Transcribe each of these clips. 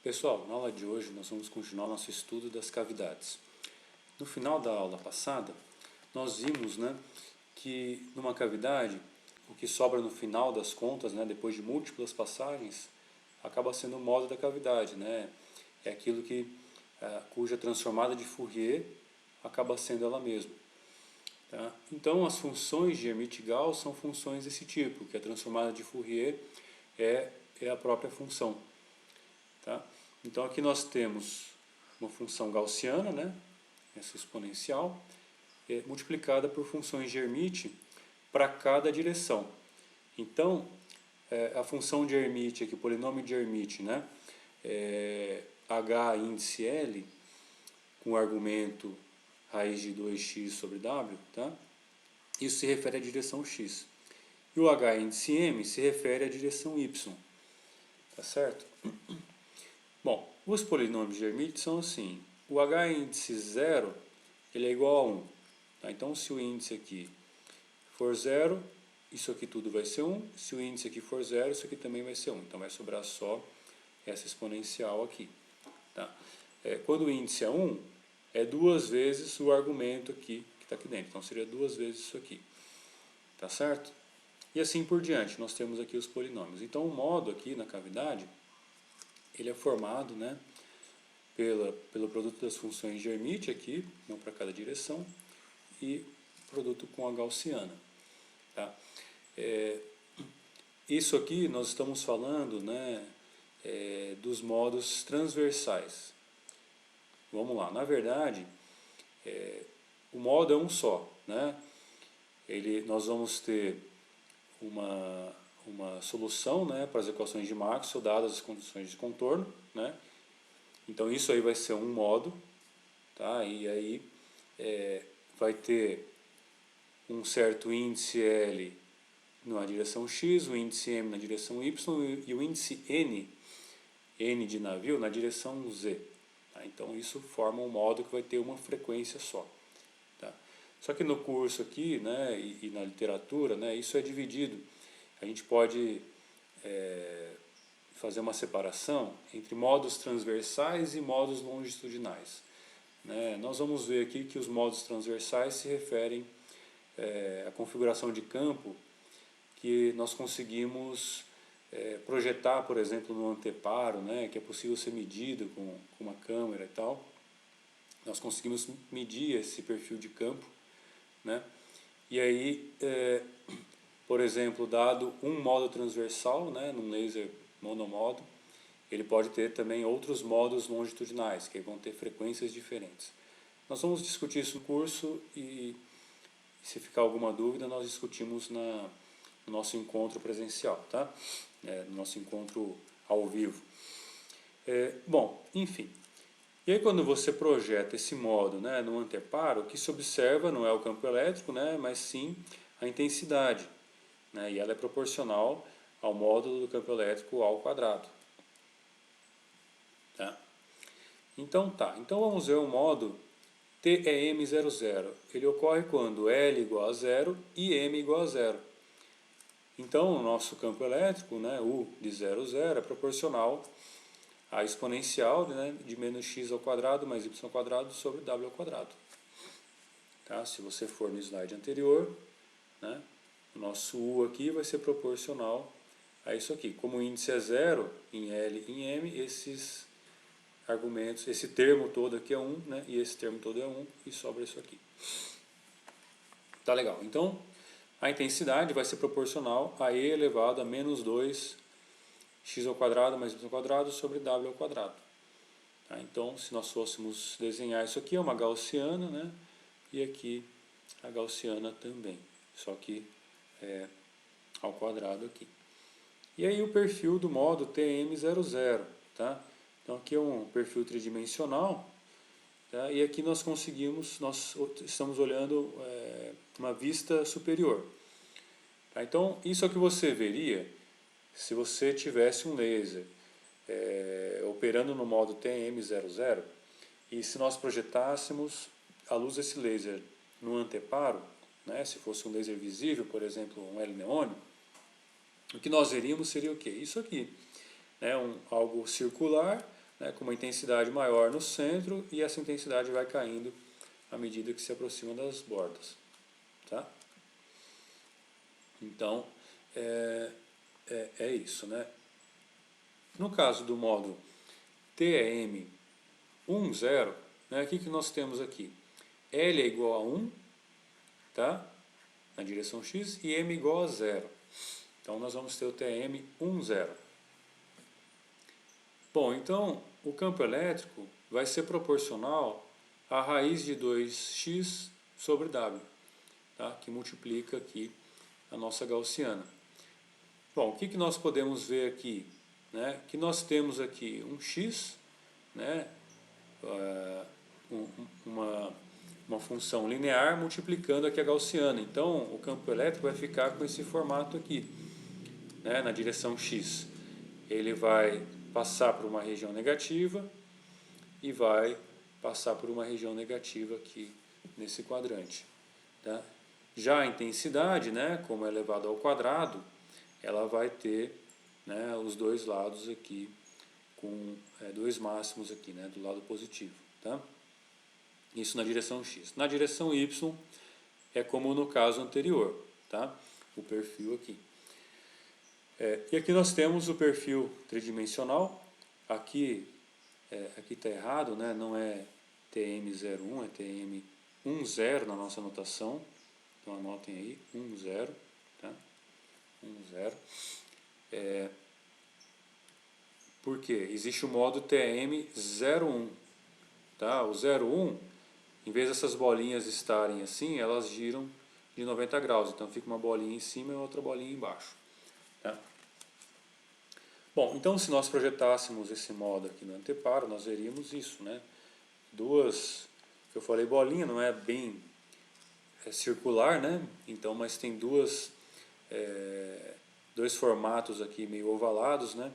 Pessoal, na aula de hoje nós vamos continuar nosso estudo das cavidades. No final da aula passada, nós vimos, que numa cavidade, o que sobra no final das contas, depois de múltiplas passagens, acaba sendo o modo da cavidade. É aquilo cuja transformada de Fourier acaba sendo ela mesma. Tá? Então, as funções de Hermite-Gauss são funções desse tipo, que a transformada de Fourier é a própria função. Tá? Então aqui nós temos uma função gaussiana, essa exponencial, multiplicada por funções de Hermite para cada direção. Então, a função de Hermite, aqui, o polinômio de Hermite, h índice L, com o argumento raiz de 2x sobre w, tá? Isso se refere à direção x. E o h índice M se refere à direção y. Tá certo? Bom, os polinômios de Hermite são assim. O h índice 0 ele é igual a 1. Tá? Então, se o índice aqui for 0, isso aqui tudo vai ser 1. Se o índice aqui for 0, isso aqui também vai ser 1. Então, vai sobrar só essa exponencial aqui. Tá? Quando o índice é 1, é duas vezes o argumento aqui que está aqui dentro. Então, seria duas vezes isso aqui. Tá certo? E assim por diante, nós temos aqui os polinômios. Então, o modo aqui na cavidade, ele é formado, pelo produto das funções de Hermite aqui, uma para cada direção, e produto com a gaussiana. Tá? Isso aqui nós estamos falando, dos modos transversais. Vamos lá, na verdade, o modo é um só. Nós vamos ter uma solução para as equações de Maxwell, dadas as condições de contorno. Então isso aí vai ser um modo, tá? E aí vai ter um certo índice L na direção x, o índice M na direção y e o índice N de navio, na direção z. Tá? Então isso forma um modo que vai ter uma frequência só. Tá? Só que no curso aqui, e na literatura, isso é dividido. A gente pode fazer uma separação entre modos transversais e modos longitudinais. Nós vamos ver aqui que os modos transversais se referem à configuração de campo que nós conseguimos projetar, por exemplo, no anteparo, que é possível ser medido com uma câmera e tal. Nós conseguimos medir esse perfil de campo. E aí, por exemplo, dado um modo transversal, num laser monomodo, ele pode ter também outros modos longitudinais, que vão ter frequências diferentes. Nós vamos discutir isso no curso e, se ficar alguma dúvida, nós discutimos no nosso encontro presencial, tá? No nosso encontro ao vivo. Bom, enfim. E aí quando você projeta esse modo no anteparo, o que se observa não é o campo elétrico, mas sim a intensidade. E ela é proporcional ao módulo do campo elétrico ao quadrado. Tá? Então vamos ver o modo TEM00. Ele ocorre quando L igual a 0 e M igual a 0. Então o nosso campo elétrico, U de 0, 0, é proporcional à exponencial de menos x ao quadrado mais y ao quadrado sobre w ao quadrado. Tá? Se você for no slide anterior, o nosso U aqui vai ser proporcional a isso aqui. Como o índice é 0 em L e em M, esses argumentos, esse termo todo aqui é 1, e esse termo todo é 1, e sobra isso aqui. Tá legal. Então, a intensidade vai ser proporcional a E elevado a menos 2 x ao quadrado mais y ao quadrado sobre w ao quadrado. Tá? Então, se nós fôssemos desenhar isso aqui, é uma gaussiana, e aqui a gaussiana também, só que ao quadrado aqui. E aí o perfil do modo TM00, tá? Então aqui é um perfil tridimensional, tá? E aqui nós estamos olhando uma vista superior. Tá? Então isso é o que você veria se você tivesse um laser operando no modo TM00 e se nós projetássemos a luz desse laser no anteparo, se fosse um laser visível, por exemplo, um L-neônio, o que nós veríamos seria o quê? Isso aqui, algo circular né, com uma intensidade maior no centro, e essa intensidade vai caindo à medida que se aproxima das bordas. Tá? Então, é isso. Né? No caso do modo TEM 1, 0, né, o que nós temos aqui? L é igual a 1, tá? Na direção x, e m igual a 0. Então, nós vamos ter o TM 1, 0. Bom, então, o campo elétrico vai ser proporcional à raiz de 2x sobre W, tá? Que multiplica aqui a nossa gaussiana. Bom, o que nós podemos ver aqui? Né? Que nós temos aqui um x, né? Uma função linear multiplicando aqui a gaussiana. Então, o campo elétrico vai ficar com esse formato aqui, né? Na direção x. Ele vai passar por uma região negativa e vai passar por uma região negativa aqui nesse quadrante. Tá? Já a intensidade, né, como é elevado ao quadrado, ela vai ter, né, os dois lados aqui, com dois máximos aqui, né, do lado positivo. Tá? Isso na direção x. Na direção y é como no caso anterior, tá? O perfil aqui. E aqui nós temos o perfil tridimensional. Aqui está errado, né? Não é TM01, é TM10 na nossa anotação. Então anotem aí, 10, tá? 10. Por quê? Existe o modo TM01, tá? O 01, em vez dessas bolinhas estarem assim, elas giram de 90 graus. Então fica uma bolinha em cima e outra bolinha embaixo. Tá? Bom, então se nós projetássemos esse modo aqui no anteparo, nós veríamos isso, né? Duas, que eu falei bolinha, não é bem circular, né? Então, mas tem dois formatos aqui meio ovalados, né?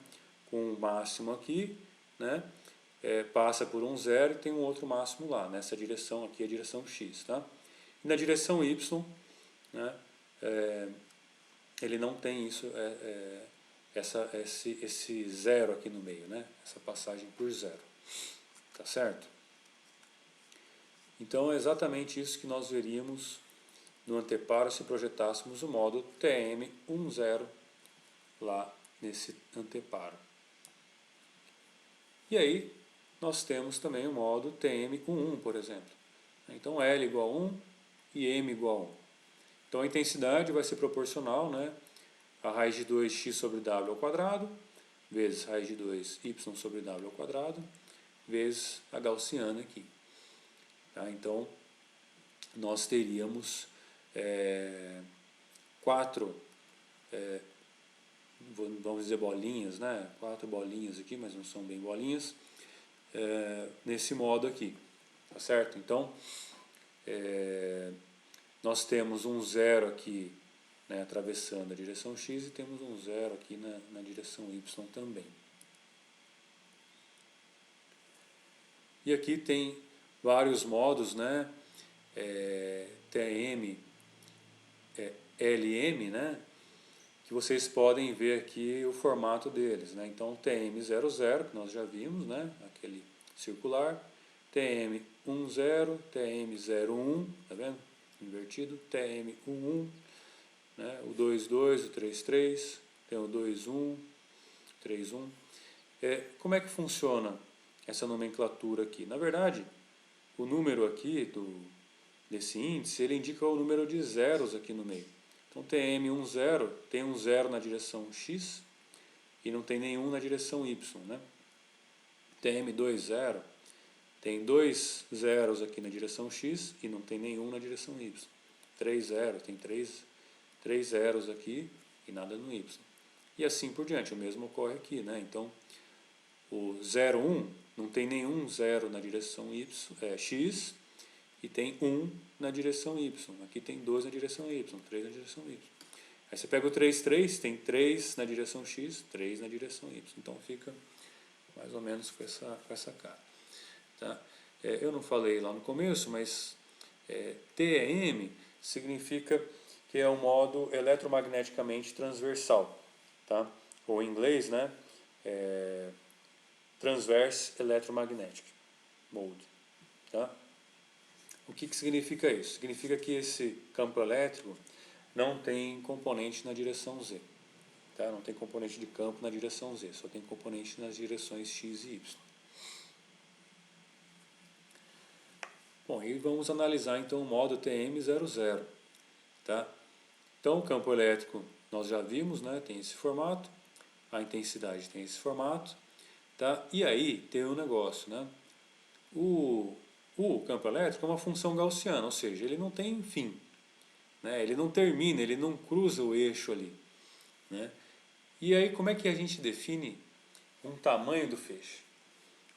Com um máximo aqui, né? Passa por um 0 e tem um outro máximo lá, nessa direção aqui, a direção x, tá? E na direção y, né? Ele não tem isso, esse zero aqui no meio, né? Essa passagem por zero, tá certo? Então é exatamente isso que nós veríamos no anteparo se projetássemos o modo TM10 lá nesse anteparo. E aí nós temos também o modo TM11, por exemplo. Então L igual a 1 e M igual a 1. Então a intensidade vai ser proporcional, né, a raiz de 2x sobre W ao quadrado, vezes raiz de 2y sobre W ao quadrado, vezes a gaussiana aqui. Tá? Então nós teríamos quatro, vamos dizer bolinhas, né? 4 bolinhas aqui, mas não são bem bolinhas, nesse modo aqui, tá certo? Então, nós temos um 0 aqui, né, atravessando a direção x, e temos um 0 aqui na direção y também. E aqui tem vários modos, né? TM, LM, né? Que vocês podem ver aqui o formato deles, né? Então TM00, que nós já vimos, né? Aquele circular, TM10, TM01, tá vendo? Invertido, TM11, né? O 22, o 33, tem o 21, 31. Como é que funciona essa nomenclatura aqui? Na verdade, o número aqui desse índice, ele indica o número de zeros aqui no meio. Então TM10 tem um 0 na direção x e não tem nenhum na direção y, né? TM20 tem 2 zeros aqui na direção x e não tem nenhum na direção y. 30 tem 3 zeros aqui e nada no y. E assim por diante, o mesmo ocorre aqui, né? Então o 01 não tem nenhum zero na direção x e tem 1 na direção y. Aqui tem 2 na direção y, 3 na direção y. Aí você pega o 33, tem 3 na direção x, 3 na direção y. Então fica mais ou menos com essa cara. Tá? Eu não falei lá no começo, mas TEM significa que é um modo eletromagneticamente transversal. Tá? Ou em inglês, né? Transverse Electromagnetic Mode. Tá? O que significa isso? Significa que esse campo elétrico não tem componente na direção Z. Tá? Não tem componente de campo na direção Z, só tem componente nas direções X e Y. Bom, e vamos analisar então o modo TM00. Tá? Então o campo elétrico nós já vimos, né? Tem esse formato, a intensidade tem esse formato. Tá? E aí tem um negócio, né? O campo elétrico é uma função gaussiana, ou seja, ele não tem fim. Né? Ele não termina, ele não cruza o eixo ali. Né? E aí como é que a gente define um tamanho do feixe?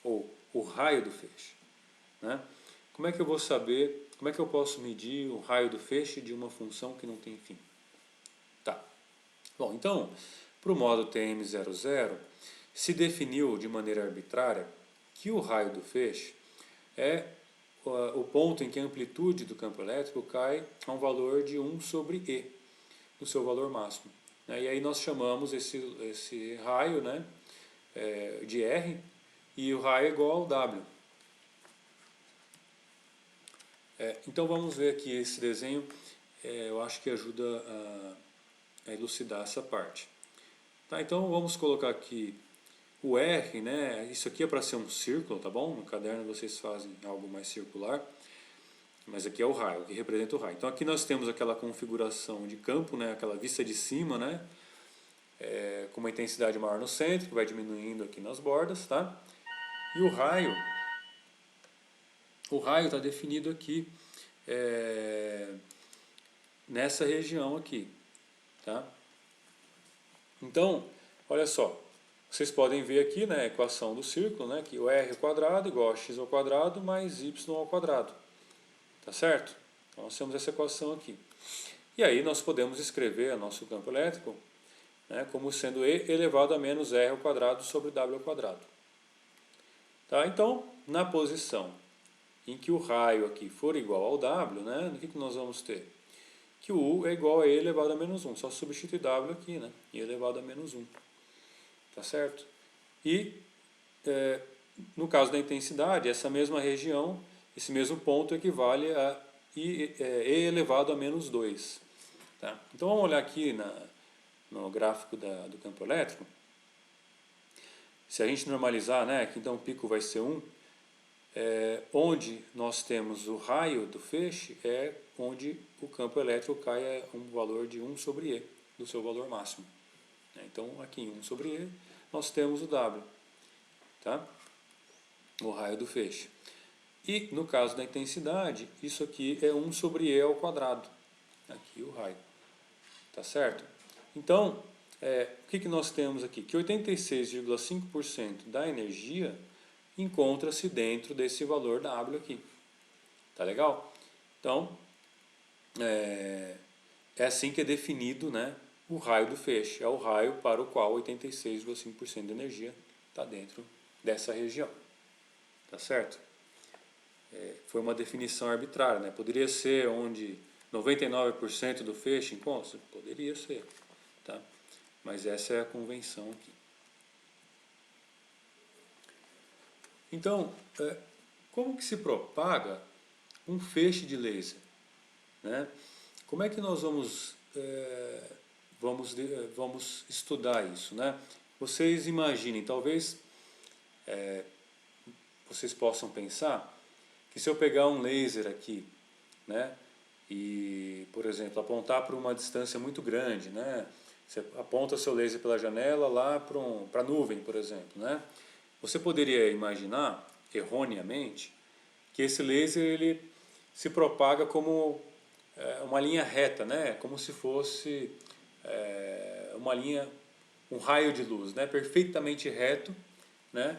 Ou o raio do feixe? Né? Como é que eu vou saber, como é que eu posso medir o raio do feixe de uma função que não tem fim? Tá. Bom, então, para o modo TM00, se definiu de maneira arbitrária que o raio do feixe é o ponto em que a amplitude do campo elétrico cai a um valor de 1 sobre E, no seu valor máximo. E aí nós chamamos esse raio, né, de R, e o raio é igual ao W. Então vamos ver aqui esse desenho, eu acho que ajuda a elucidar essa parte. Tá, então vamos colocar aqui o R, né, isso aqui é para ser um círculo, tá bom? No caderno vocês fazem algo mais circular, mas aqui é o raio, que representa o raio. Então aqui nós temos aquela configuração de campo, né, aquela vista de cima, né, com uma intensidade maior no centro, que vai diminuindo aqui nas bordas, tá? E o raio está definido aqui, nessa região aqui, tá? Então, olha só, vocês podem ver aqui, né, a equação do círculo, né, que o r ao quadrado igual a x ao quadrado mais y ao quadrado, tá certo? Então nós temos essa equação aqui. E aí nós podemos escrever o nosso campo elétrico, né, como sendo E elevado a menos R ao quadrado sobre W ao quadrado. Tá? Então, na posição em que o raio aqui for igual ao W, né, o que nós vamos ter? Que o U é igual a E elevado a menos 1. Só substitui W aqui, né? E elevado a menos 1. Tá certo? E, no caso da intensidade, essa mesma região, esse mesmo ponto equivale a E elevado a menos 2. Tá? Então, vamos olhar aqui no gráfico do campo elétrico. Se a gente normalizar, né, que então o pico vai ser 1, onde nós temos o raio do feixe é onde o campo elétrico cai a um valor de 1 sobre E, do seu valor máximo. Então, aqui em 1 sobre E, nós temos o W, tá? O raio do feixe. E, no caso da intensidade, isso aqui é 1 sobre E ao quadrado. Aqui o raio. Tá certo? Então, o que nós temos aqui? Que 86,5% da energia encontra-se dentro desse valor W aqui. Tá legal? Então, é assim que é definido, né, o raio do feixe. É o raio para o qual 86,5% da energia está dentro dessa região. Tá certo? Foi uma definição arbitrária, né? Poderia ser onde 99% do feixe encontra? Poderia ser. Tá? Mas essa é a convenção aqui. Então, como que se propaga um feixe de laser? Né? Como é que nós vamos estudar isso? Né? Vocês imaginem, talvez vocês possam pensar que se eu pegar um laser aqui, né, e, por exemplo, apontar para uma distância muito grande, né, você aponta seu laser pela janela lá para a nuvem, por exemplo, né, você poderia imaginar, erroneamente, que esse laser ele se propaga como uma linha reta, né, como se fosse uma linha, um raio de luz, né, perfeitamente reto, né,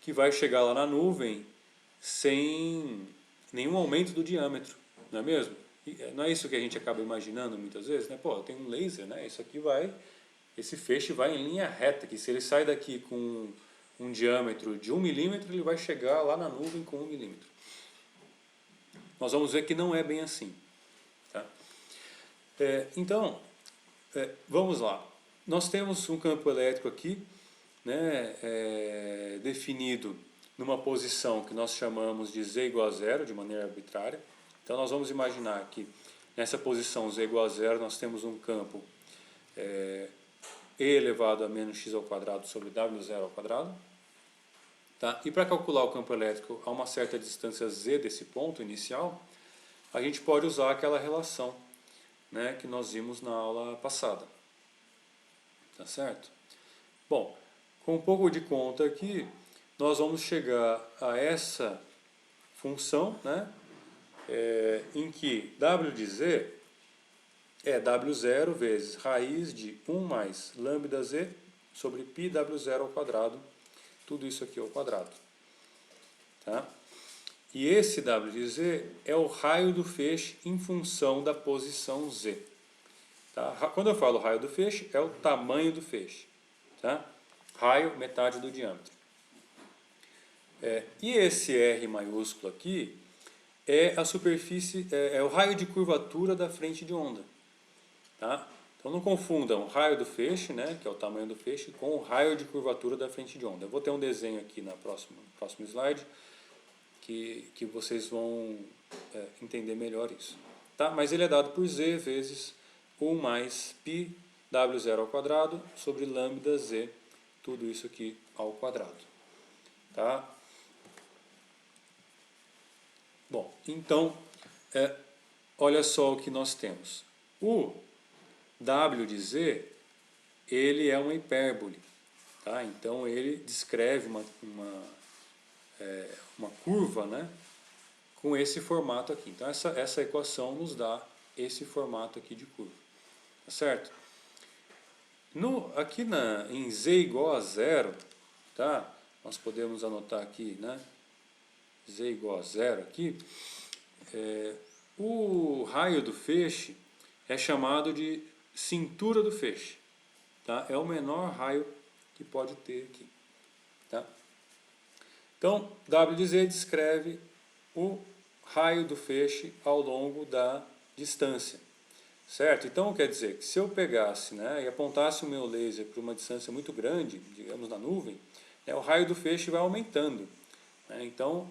que vai chegar lá na nuvem sem nenhum aumento do diâmetro, não é mesmo? Não é isso que a gente acaba imaginando muitas vezes, né? Pô, tem um laser, né? Esse feixe vai em linha reta, que se ele sai daqui com um diâmetro de 1 milímetro, ele vai chegar lá na nuvem com 1 milímetro. Nós vamos ver que não é bem assim. Tá? Então, vamos lá. Nós temos um campo elétrico aqui, né, definido numa posição que nós chamamos de z igual a zero, de maneira arbitrária. Então nós vamos imaginar que nessa posição z igual a zero nós temos um campo e elevado a menos x ao quadrado sobre w0 ao quadrado. Tá? E para calcular o campo elétrico a uma certa distância z desse ponto inicial, a gente pode usar aquela relação, né, que nós vimos na aula passada. Tá certo? Bom, com um pouco de conta aqui, nós vamos chegar a essa função, né, em que w de z é w0 vezes raiz de 1 mais lambda z sobre π w0 ao quadrado, tudo isso aqui ao quadrado. Tá? E esse w de z é o raio do feixe em função da posição z. Tá? Quando eu falo raio do feixe, é o tamanho do feixe. Tá? Raio, metade do diâmetro. E esse R maiúsculo aqui é a superfície, é o raio de curvatura da frente de onda. Tá? Então não confundam o raio do feixe, né, que é o tamanho do feixe, com o raio de curvatura da frente de onda. Eu vou ter um desenho aqui no próximo slide que vocês vão entender melhor isso. Tá? Mas ele é dado por z vezes 1 mais π w0 ao quadrado sobre lambda z, tudo isso aqui ao quadrado. Tá? Bom, então, olha só o que nós temos. O w de z, ele é uma hipérbole. Tá? Então, ele descreve uma curva, né, com esse formato aqui. Então, essa equação nos dá esse formato aqui de curva. Tá certo? Aqui em z igual a zero, tá? Nós podemos anotar aqui, né? Z igual a zero aqui. O raio do feixe é chamado de cintura do feixe. Tá? É o menor raio que pode ter aqui. Tá? Então, W de Z descreve o raio do feixe ao longo da distância. Certo? Então, quer dizer que se eu pegasse, né, e apontasse o meu laser para uma distância muito grande, digamos na nuvem, o raio do feixe vai aumentando. Né? Então,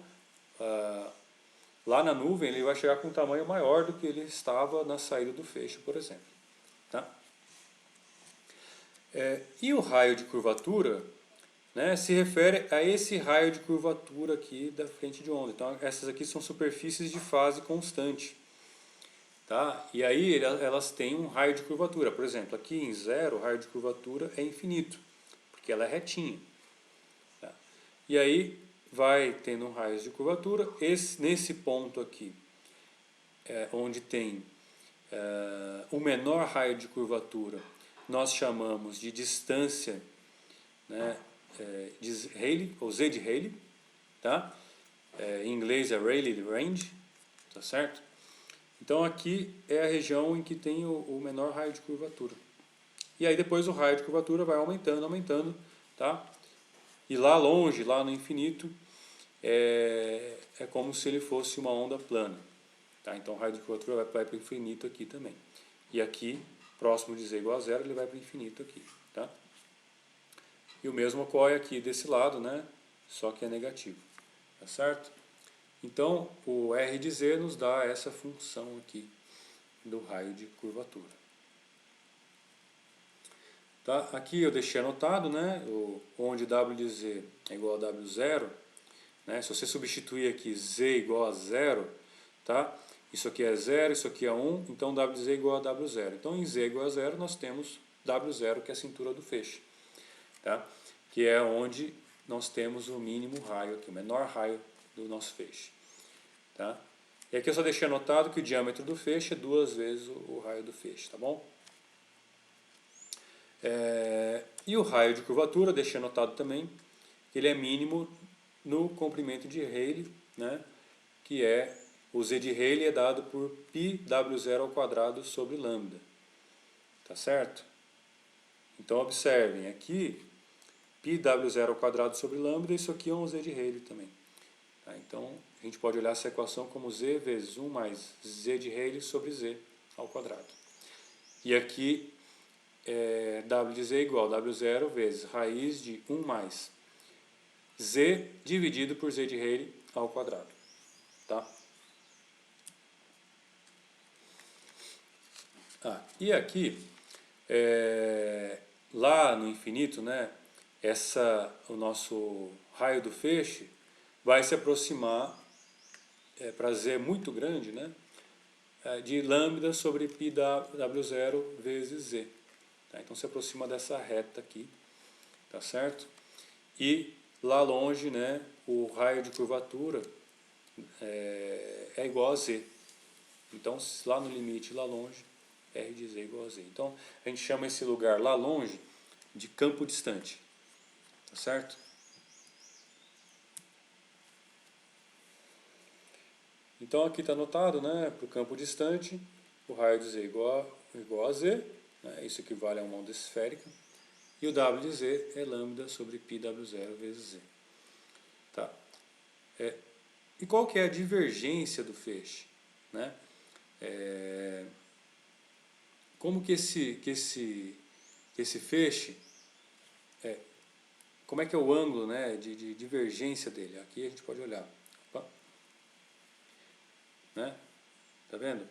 lá na nuvem ele vai chegar com um tamanho maior do que ele estava na saída do feixe, por exemplo. Tá? E o raio de curvatura, né, se refere a esse raio de curvatura aqui da frente de onda. Então, essas aqui são superfícies de fase constante. Tá? E aí elas têm um raio de curvatura. Por exemplo, aqui em zero o raio de curvatura é infinito, porque ela é retinha. Tá? E aí vai tendo um raio de curvatura. Nesse ponto aqui, onde tem o menor raio de curvatura, nós chamamos de distância, né, de Rayleigh, ou Z de Rayleigh. Tá? Em inglês é Rayleigh Range. Tá certo? Então aqui é a região em que tem o menor raio de curvatura. E aí depois o raio de curvatura vai aumentando, aumentando, tá? E lá longe, lá no infinito, é como se ele fosse uma onda plana. Tá? Então o raio de curvatura vai para o infinito aqui também. E aqui, próximo de z igual a zero, ele vai para o infinito aqui. Tá? E o mesmo ocorre aqui desse lado, né? Só que é negativo. Tá certo? Então, o R de Z nos dá essa função aqui do raio de curvatura. Tá? Aqui eu deixei anotado, né, onde W de Z é igual a W0. Né, se você substituir aqui Z igual a 0, tá? Isso aqui é 0, isso aqui é 1, então W de Z é igual a W0. Então, em Z igual a 0, nós temos W0, que é a cintura do feixe. Tá? Que é onde nós temos o mínimo raio aqui, o menor raio do nosso feixe. Tá? E aqui eu só deixei anotado que o diâmetro do feixe é 2 vezes o raio do feixe, tá bom? E o raio de curvatura, deixei anotado também, que ele é mínimo no comprimento de Rayleigh, né? Que é o Z de Rayleigh é dado por πw0 ao quadrado sobre lambda. Tá certo? Então observem, aqui πw0 ao quadrado sobre lambda, isso aqui é um Z de Rayleigh também. Tá? Então a gente pode olhar essa equação como Z vezes 1 mais Z de Rayleigh sobre Z ao quadrado. E aqui W de Z é igual a W0 vezes raiz de 1 mais Z dividido por Z de Rayleigh ao quadrado. Tá? E aqui, lá no infinito, né, o nosso raio do feixe vai se aproximar, para Z muito grande, né, de lambda sobre π W0 vezes Z. Tá? Então se aproxima dessa reta aqui, tá certo? E lá longe, né, o raio de curvatura é igual a Z. Então lá no limite, lá longe, R de Z é igual a Z. Então a gente chama esse lugar lá longe de campo distante, tá certo? Então aqui está anotado, né, para o campo distante, o raio de Z é igual a Z, né, isso equivale a uma onda esférica, e o W de Z é lambda sobre πW0 vezes Z. Tá? E qual que é a divergência do feixe? Né? Como que esse feixe, como é que é o ângulo, né, de divergência dele? Aqui a gente pode olhar. Opa. Né? Tá vendo?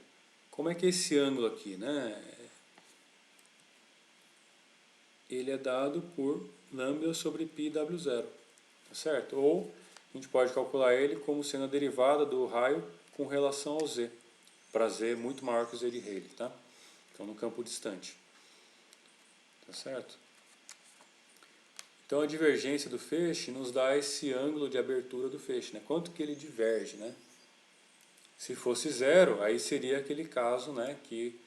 Como é que é esse ângulo aqui, né? Ele é dado por lambda sobre πW0, tá certo? Ou a gente pode calcular ele como sendo a derivada do raio com relação ao Z, para Z muito maior que o Z de Rayleigh, tá? Então no campo distante, tá certo? Então a divergência do feixe nos dá esse ângulo de abertura do feixe, né? Quanto que ele diverge, né? Se fosse zero, aí seria aquele caso, né, que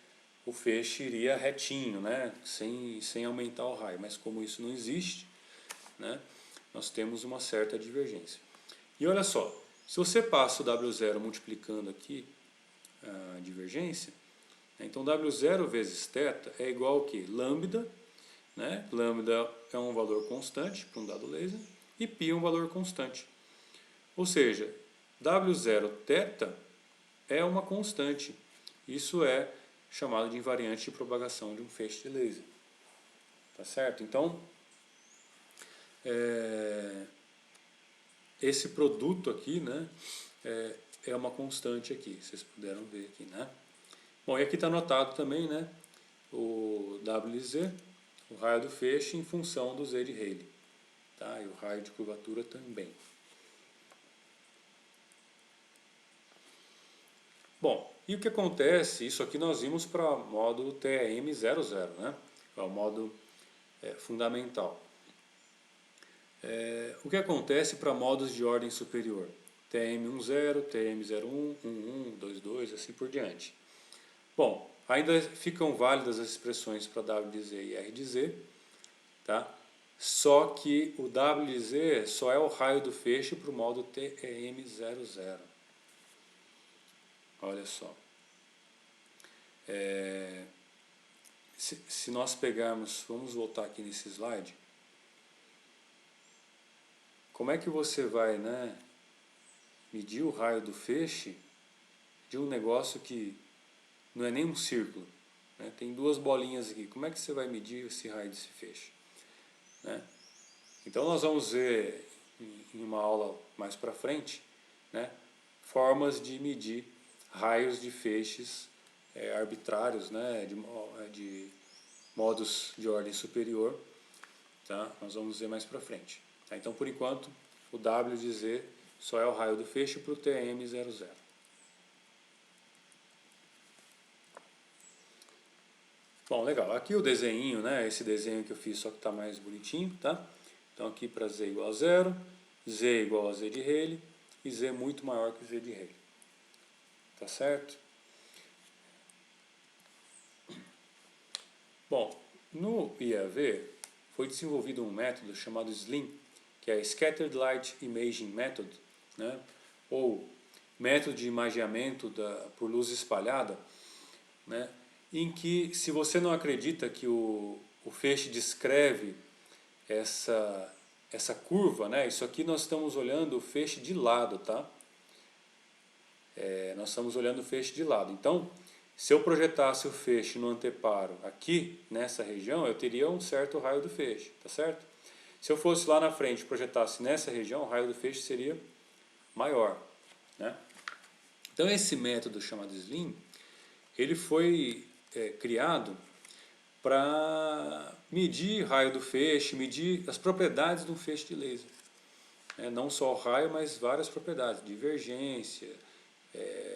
o feixe iria retinho, né, sem aumentar o raio. Mas como isso não existe, né, nós temos uma certa divergência. E olha só, se você passa o W0 multiplicando aqui a divergência, né, então W0 vezes θ é igual ao que? Lambda, né, lambda é um valor constante para um dado laser, e π é um valor constante. Ou seja, W0 θ é uma constante. Isso é chamado de invariante de propagação de um feixe de laser. Tá certo? Então, esse produto aqui, né, é uma constante aqui. Vocês puderam ver aqui, né? Bom, e aqui está anotado também, né, o W de Z, o raio do feixe em função do Z de Rayleigh. Tá? E o raio de curvatura também. Bom, e o que acontece, isso aqui nós vimos para o módulo TEM00, né? É o módulo fundamental. O que acontece para módulos de ordem superior? TM10, TM01, 11, 22, assim por diante. Bom, ainda ficam válidas as expressões para W de Z e R de Z, tá? Só que o W de Z só é o raio do feixe para o módulo TEM00. Olha só. Se nós pegarmos, vamos voltar aqui nesse slide, como é que você vai, né, medir o raio do feixe de um negócio que não é nem um círculo, né? Tem duas bolinhas aqui, como é que você vai medir esse raio desse feixe? Né? Então nós vamos ver em uma aula mais para frente, né, formas de medir raios de feixes arbitrários, né, de modos de ordem superior, tá? Nós vamos ver mais para frente. Tá? Então, por enquanto, o W de Z só é o raio do feixe para o TM00. Bom, legal. Aqui o desenho, né? Esse desenho que eu fiz, só que está mais bonitinho, tá? Então aqui para Z igual a 0, Z igual a Z de Rayleigh e Z muito maior que Z de Rayleigh. Tá certo? Bom, no IAV foi desenvolvido um método chamado SLIM, que é Scattered Light Imaging Method, né? Ou método de imageamento por luz espalhada, né? Em que, se você não acredita que o feixe descreve essa curva, né? Isso aqui nós estamos olhando o feixe de lado, tá? Nós estamos olhando o feixe de lado. Então, Se eu projetasse o feixe no anteparo aqui, nessa região, eu teria um certo raio do feixe, tá certo? Se eu fosse lá na frente e projetasse nessa região, o raio do feixe seria maior, né? Então esse método chamado Slim, ele foi criado para medir raio do feixe, medir as propriedades do feixe de laser. Não só o raio, mas várias propriedades, divergência,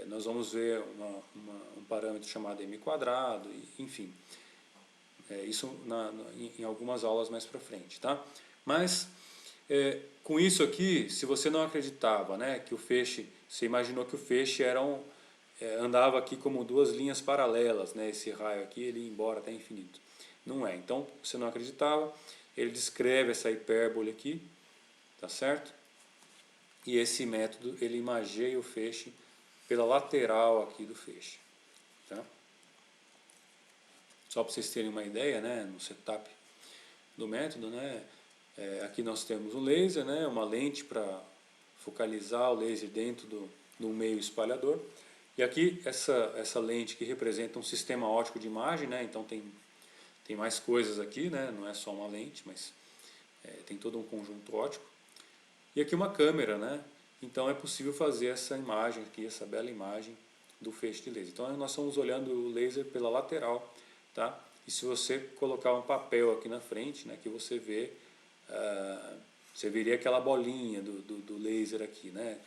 nós vamos ver um parâmetro chamado m², enfim. Isso em algumas aulas mais para frente, tá? Mas com isso aqui, se você não acreditava, né, que o feixe, você imaginou que o feixe andava aqui como duas linhas paralelas, né, esse raio aqui ele ia embora até infinito. Não é. Então, você não acreditava, ele descreve essa hipérbole aqui, tá certo? E esse método, ele imageia o feixe pela lateral aqui do feixe, tá? Só para vocês terem uma ideia, né, no setup do método, né, aqui nós temos um laser, né, uma lente para focalizar o laser dentro do meio espalhador. E aqui essa lente que representa um sistema óptico de imagem, né, então tem mais coisas aqui, né, não é só uma lente, mas tem todo um conjunto óptico. E aqui uma câmera, né, então é possível fazer essa imagem aqui, essa bela imagem do feixe de laser. Então nós estamos olhando o laser pela lateral, tá? E se você colocar um papel aqui na frente, né, que você vê, você veria aquela bolinha do laser aqui, né?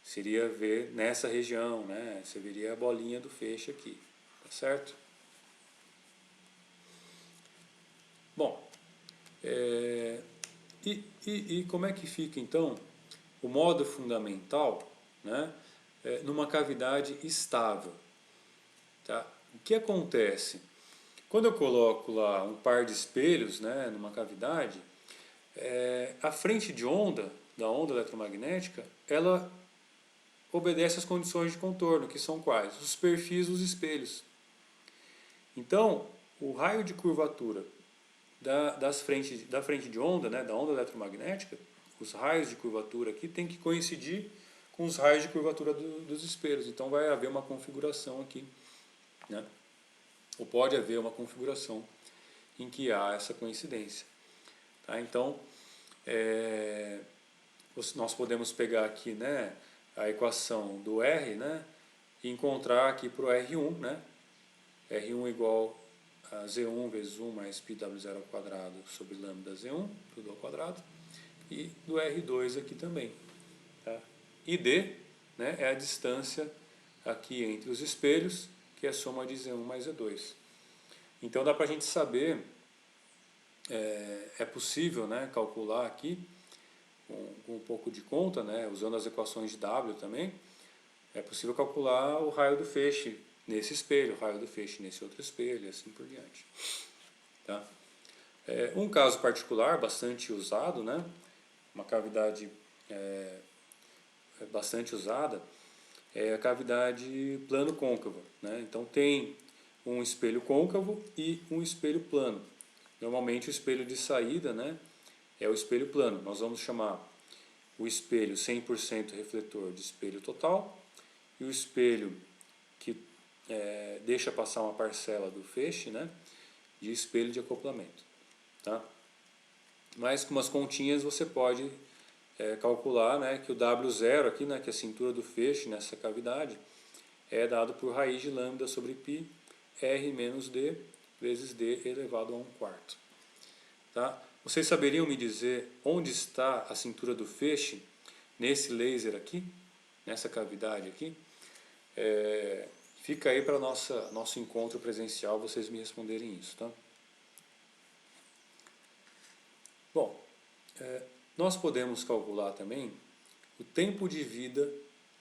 Seria ver nessa região, né? Você veria a bolinha do feixe aqui, tá certo? Bom, e como é que fica então o modo fundamental, né, numa cavidade estável? Tá? O que acontece? Quando eu coloco lá um par de espelhos, né, numa cavidade, a frente de onda, da onda eletromagnética, ela obedece às condições de contorno, que são quais? Os perfis dos espelhos. Então, o raio de curvatura da frente de onda, né, da onda eletromagnética, os raios de curvatura aqui tem que coincidir com os raios de curvatura dos espelhos. Então vai haver uma configuração aqui, né? Ou pode haver uma configuração em que há essa coincidência. Tá? Então, nós podemos pegar aqui, né, a equação do R, né, e encontrar aqui para o R1, né, R1 igual a Z1 vezes 1 mais πw0 ao quadrado sobre lambda Z1, tudo ao quadrado, e do R2 aqui também. Tá? E D, né, é a distância aqui entre os espelhos, que é a soma de Z1 mais Z2. Então dá para a gente saber, é possível, né, calcular aqui, com um pouco de conta, né, usando as equações de W também, é possível calcular o raio do feixe nesse espelho, o raio do feixe nesse outro espelho e assim por diante. Tá? Um caso particular bastante usado, né, uma cavidade bastante usada, é a cavidade plano-côncavo. Né? Então tem um espelho côncavo e um espelho plano. Normalmente o espelho de saída, né, é o espelho plano. Nós vamos chamar o espelho 100% refletor de espelho total e o espelho que deixa passar uma parcela do feixe, né, de espelho de acoplamento. Tá? Mas com umas continhas você pode calcular, né, que o W0 aqui, né, que é a cintura do feixe nessa cavidade, é dado por raiz de lambda sobre π R menos D vezes D elevado a 1/4. Tá? Vocês saberiam me dizer onde está a cintura do feixe nesse laser aqui, nessa cavidade aqui? Fica aí para nosso encontro presencial vocês me responderem isso. Tá? Bom, nós podemos calcular também o tempo de vida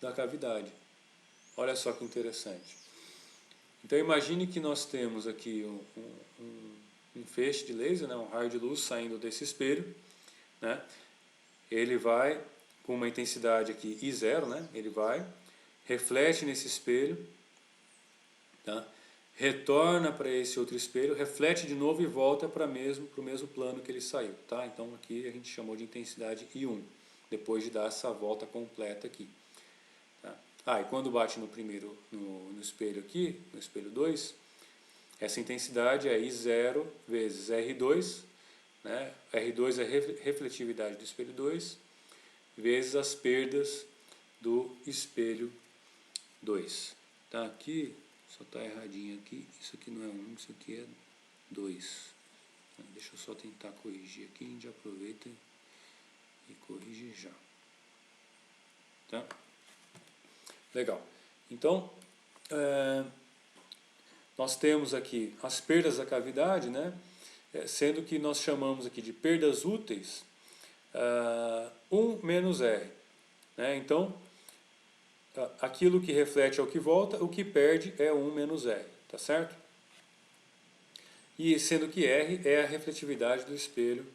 da cavidade. Olha só que interessante. Então imagine que nós temos aqui um feixe de laser, né, um raio de luz saindo desse espelho. Né, ele vai com uma intensidade aqui I0, né, ele vai, reflete nesse espelho, tá, retorna para esse outro espelho, reflete de novo e volta para o mesmo plano que ele saiu. Tá? Então aqui a gente chamou de intensidade I1, depois de dar essa volta completa aqui. Tá? Ah, e quando bate no primeiro, no espelho aqui, no espelho 2, essa intensidade é I0 vezes R2, né? R2 é a refletividade do espelho 2, vezes as perdas do espelho 2. Tá aqui, só está erradinho aqui, isso aqui não é 1, isso aqui é 2. Deixa eu só tentar corrigir aqui, a gente aproveita e corrige já. Tá? Legal. Então, nós temos aqui as perdas da cavidade, né? Sendo que nós chamamos aqui de perdas úteis 1 menos R. Né? Então, aquilo que reflete é o que volta, o que perde é 1 menos R. Tá certo? E sendo que R é a refletividade do espelho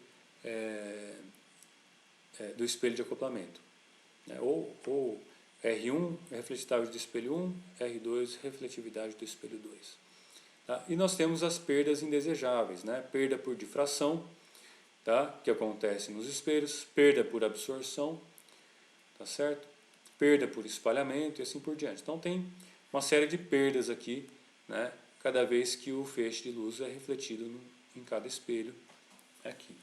de acoplamento. Né? Ou R1 é refletividade do espelho 1, R2 refletividade do espelho 2. Tá? E nós temos as perdas indesejáveis, né? Perda por difração, tá? Que acontece nos espelhos, perda por absorção, tá certo? Perda por espalhamento e assim por diante. Então tem uma série de perdas aqui, né? Cada vez que o feixe de luz é refletido em cada espelho aqui.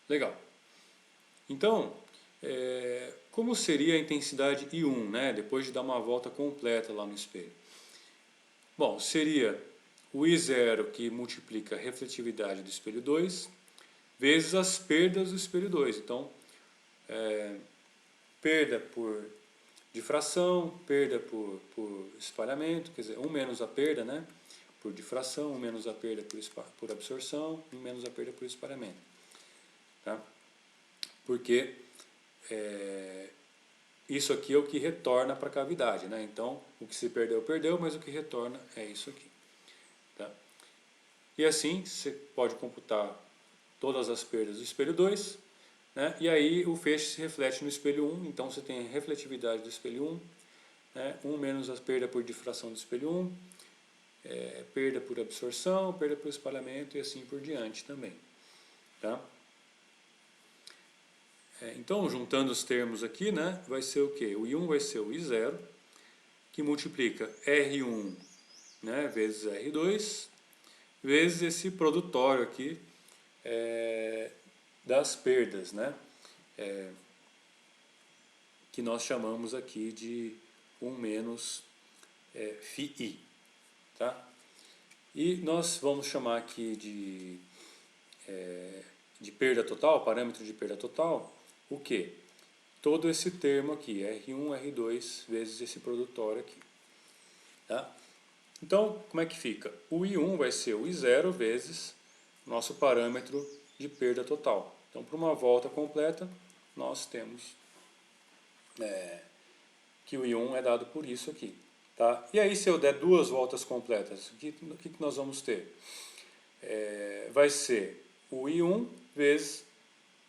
Legal. Então, como seria a intensidade I1, né, depois de dar uma volta completa lá no espelho? Bom, seria o I0 que multiplica a refletividade do espelho 2 vezes as perdas do espelho 2. Então, perda por difração, perda por espalhamento, quer dizer, 1 menos a perda, né, por difração, 1 menos a perda por absorção, 1 menos a perda por espalhamento. Tá? Porque isso aqui é o que retorna para a cavidade, né? Então, o que se perdeu, perdeu, mas o que retorna é isso aqui. Tá? E assim, você pode computar todas as perdas do espelho 2, né? E aí o feixe se reflete no espelho 1, então você tem a refletividade do espelho 1, né? 1 menos a perda por difração do espelho 1, perda por absorção, perda por espalhamento e assim por diante também. Tá? Então, juntando os termos aqui, né, vai ser o quê? O I1 vai ser o I0, que multiplica R1, né, vezes R2, vezes esse produtório aqui das perdas, né, que nós chamamos aqui de 1 menos φI. Tá? E nós vamos chamar aqui de perda total, parâmetro de perda total, o quê? Todo esse termo aqui, R1, R2, vezes esse produtório aqui. Tá? Então, como é que fica? O I1 vai ser o I0 vezes nosso parâmetro de perda total. Então, para uma volta completa, nós temos que o I1 é dado por isso aqui. Tá? E aí, se eu der duas voltas completas, o que nós vamos ter? Vai ser o I1 vezes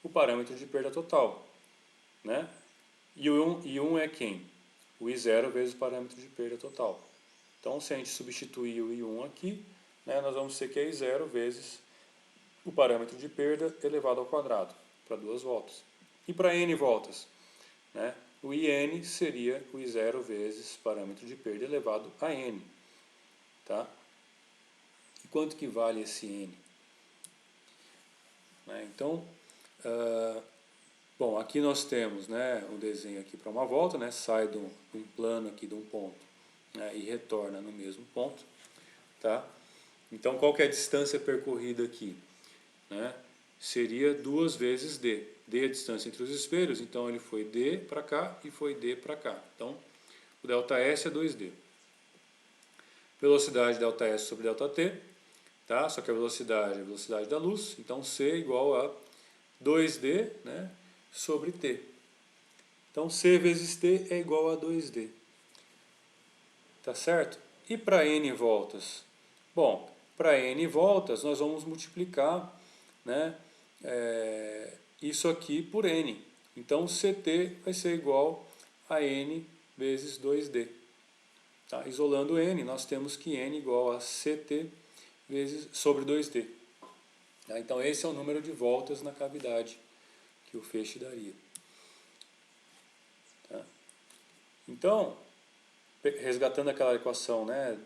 o parâmetro de perda total. Né? E o I1 é quem? O I0 vezes o parâmetro de perda total. Então, se a gente substituir o I1 aqui, né, nós vamos ter que é I0 vezes o parâmetro de perda elevado ao quadrado, para duas voltas. E para N voltas, né, o IN seria o I0 vezes parâmetro de perda elevado a N. Tá? E quanto que vale esse N? Então, bom, aqui nós temos, né, o desenho aqui para uma volta, né, sai de um plano aqui de um ponto, né, e retorna no mesmo ponto. Tá? Então, qual que é a distância percorrida aqui? Né? Seria 2 vezes D. D é a distância entre os espelhos, então ele foi D para cá e foi D para cá. Então, o ΔS é 2D. Velocidade ΔS sobre ΔT, tá? Só que a velocidade é a velocidade da luz, então C é igual a 2D, né, sobre T. Então, C vezes T é igual a 2D. Tá certo? E para N voltas? Bom, para N voltas, nós vamos multiplicar, né, isso aqui por N. Então, CT vai ser igual a N vezes 2D. Tá? Isolando N, nós temos que N igual a CT vezes sobre 2D. Tá? Então, esse é o número de voltas na cavidade que o feixe daria. Então, resgatando aquela equação, né,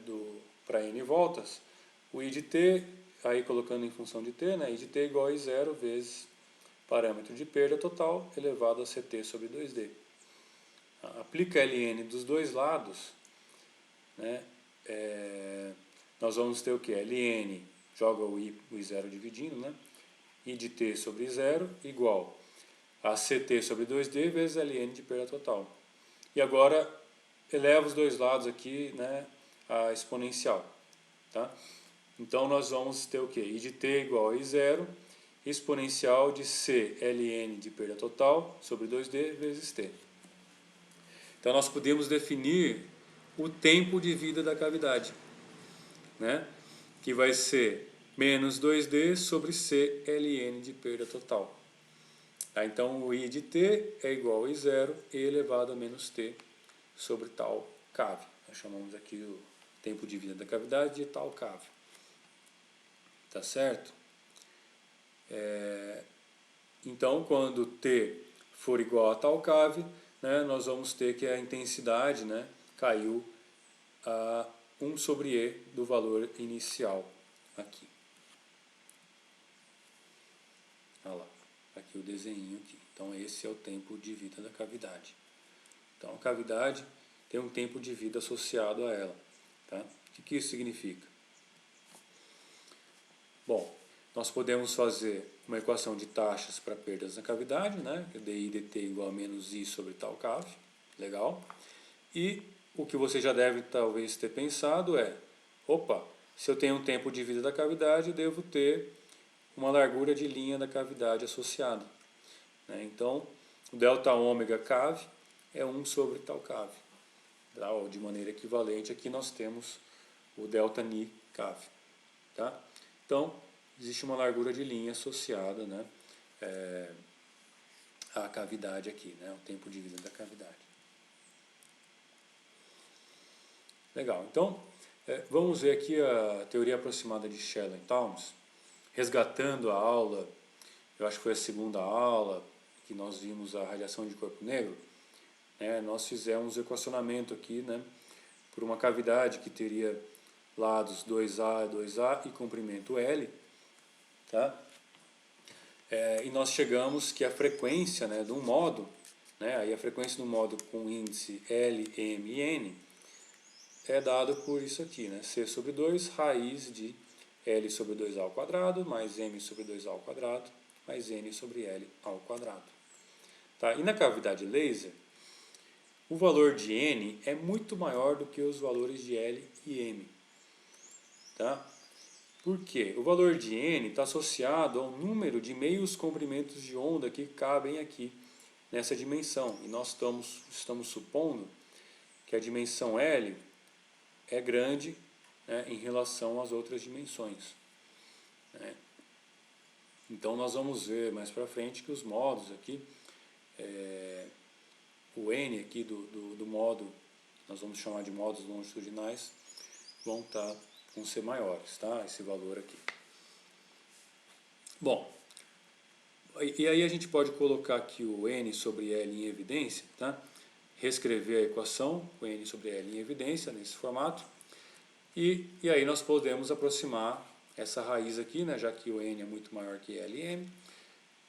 para n voltas, o I de t, aí colocando em função de t, né, I de t igual a I0 vezes parâmetro de perda total elevado a Ct sobre 2D. Aplica ln dos dois lados, né, nós vamos ter o que? Ln, joga o I0 dividindo, né, I de t sobre I0 igual a Ct sobre 2D vezes ln de perda total. E agora eleva os dois lados aqui, né, a exponencial. Tá? Então nós vamos ter o que? I de t igual a I0 exponencial de C ln de perda total sobre 2D vezes t. Então nós podemos definir o tempo de vida da cavidade, né? Que vai ser menos 2D sobre C ln de perda total. Tá? Então o I de t é igual a I0 e elevado a menos t sobre tal cave. Nós chamamos aqui o tempo de vida da cavidade de tal cave. Tá certo? Então, quando t for igual a tal cave, né, nós vamos ter que a intensidade, né, caiu a 1 sobre E do valor inicial aqui. Olha lá, aqui o desenho aqui. Então, esse é o tempo de vida da cavidade. Então, a cavidade tem um tempo de vida associado a ela. Tá? O que isso significa? Bom, nós podemos fazer uma equação de taxas para perdas na cavidade, né? dI dt igual a menos I sobre tal cave. Legal. E o que você já deve talvez ter pensado é, opa, se eu tenho um tempo de vida da cavidade, eu devo ter uma largura de linha da cavidade associada. Né? Então, o delta ômega cave é 1 sobre tal cave. Tá? Ou de maneira equivalente, aqui nós temos o delta ni cave. Tá? Então, existe uma largura de linha associada, né, à cavidade aqui, né, o tempo de vida da cavidade. Legal, então vamos ver aqui a teoria aproximada de Shannon-Townes, resgatando a aula, eu acho que foi a segunda aula, que nós vimos a radiação de corpo negro, né, nós fizemos o equacionamento aqui, né, por uma cavidade que teria lados 2A e 2A e comprimento L, tá? E nós chegamos que a frequência, né, de um modo, né, aí a frequência do modo com índice L, M e N é dado por isso aqui, né, C sobre 2 raiz de L sobre 2A ao quadrado mais M sobre 2A ao quadrado mais N sobre L ao quadrado. Tá? E na cavidade laser, o valor de N é muito maior do que os valores de L e M. Tá? Por quê? O valor de N está associado ao número de meios comprimentos de onda que cabem aqui nessa dimensão. E nós estamos supondo que a dimensão L é grande, né, em relação às outras dimensões. Né? Então nós vamos ver mais para frente que os modos aqui, o N aqui do modo, nós vamos chamar de modos longitudinais, vão ser maiores, tá? Esse valor aqui. Bom, e aí a gente pode colocar aqui o N sobre L em evidência, tá? Reescrever a equação, o N sobre L em evidência, nesse formato, e aí nós podemos aproximar essa raiz aqui, né, já que o N é muito maior que L e M,